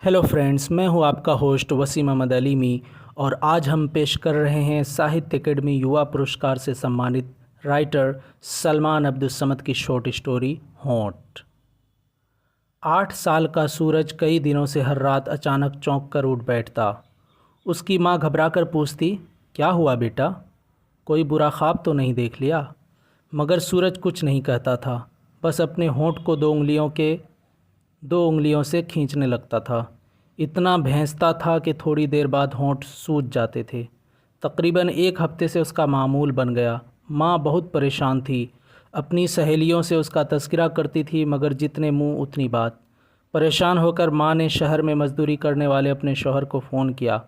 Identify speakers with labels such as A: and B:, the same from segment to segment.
A: Hello friends, मैं हूं आपका होस्ट वसीम अहमद अलीमी और आज हम पेश कर रहे हैं साहित्य अकेडमी युवा पुरस्कार से सम्मानित राइटर सलमान अब्दुस्समद की शॉर्ट स्टोरी होंठ। 8 साल का सूरज कई दिनों से हर रात अचानक चौंक कर उठ बैठता। उसकी माँ घबरा कर पूछती, क्या हुआ बेटा, कोई बुरा ख्वाब तो नहीं देख लिया? मगर सूरज कुछ नहीं कहता था, बस अपने होंठ को दो उंगलियों से खींचने लगता था। इतना भैंसता था कि थोड़ी देर बाद होंठ सूज जाते थे। तकरीबन 1 हफ्ते से उसका मामूल बन गया। माँ बहुत परेशान थी। अपनी सहेलियों से उसका तज़किरा करती थी, मगर जितने मुंह उतनी बात। परेशान होकर माँ ने शहर में मज़दूरी करने वाले अपने शौहर को फ़ोन किया।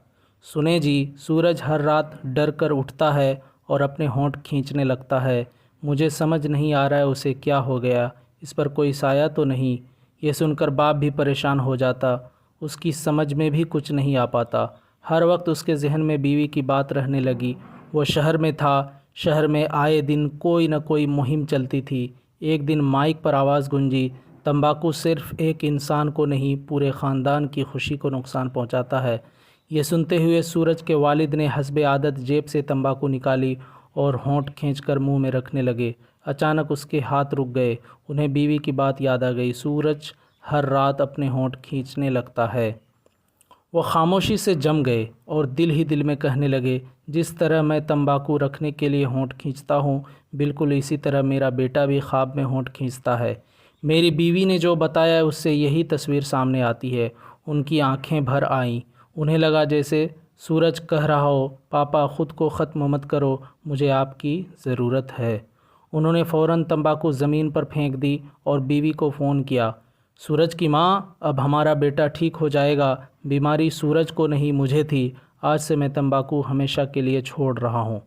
A: सुने जी, सूरज हर रात डर कर उठता है और अपने होंठ खींचने लगता है। मुझे समझ नहीं आ रहा है उसे क्या हो गया, इस पर कोई साया तो नहीं। ये सुनकर बाप भी परेशान हो जाता। उसकी समझ में भी कुछ नहीं आ पाता। हर वक्त उसके जहन में बीवी की बात रहने लगी। वो शहर में था। शहर में आए दिन कोई न कोई मुहिम चलती थी। एक दिन माइक पर आवाज़ गूंजी, तंबाकू सिर्फ़ एक इंसान को नहीं, पूरे ख़ानदान की खुशी को नुकसान पहुंचाता है। ये सुनते हुए सूरज के वालिद ने हस्बे आदत जेब से तंबाकू निकाली और होंठ खींचकर मुंह में रखने लगे। अचानक उसके हाथ रुक गए। उन्हें बीवी की बात याद आ गई। सूरज हर रात अपने होंठ खींचने लगता है। वो खामोशी से जम गए और दिल ही दिल में कहने लगे, जिस तरह मैं तंबाकू रखने के लिए होंठ खींचता हूँ, बिल्कुल इसी तरह मेरा बेटा भी ख्वाब में होंठ खींचता है। मेरी बीवी ने जो बताया उससे यही तस्वीर सामने आती है। उनकी आंखें भर आईं। उन्हें लगा जैसे सूरज कह रहा हो, पापा ख़ुद को ख़त्म मत करो, मुझे आपकी ज़रूरत है। उन्होंने फ़ौरन तंबाकू ज़मीन पर फेंक दी और बीवी को फ़ोन किया। सूरज की माँ, अब हमारा बेटा ठीक हो जाएगा। बीमारी सूरज को नहीं, मुझे थी। आज से मैं तंबाकू हमेशा के लिए छोड़ रहा हूँ।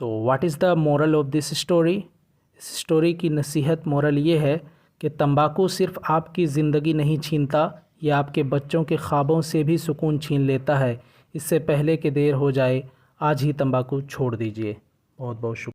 A: तो what is the moral of this story? इस स्टोरी की नसीहत मोरल ये है कि तंबाकू सिर्फ़ आपकी ज़िंदगी नहीं छीनता, ये आपके बच्चों के ख्वाबों से भी सुकून छीन लेता है। इससे पहले कि देर हो जाए, आज ही तंबाकू छोड़ दीजिए। बहुत बहुत शुक्रिया।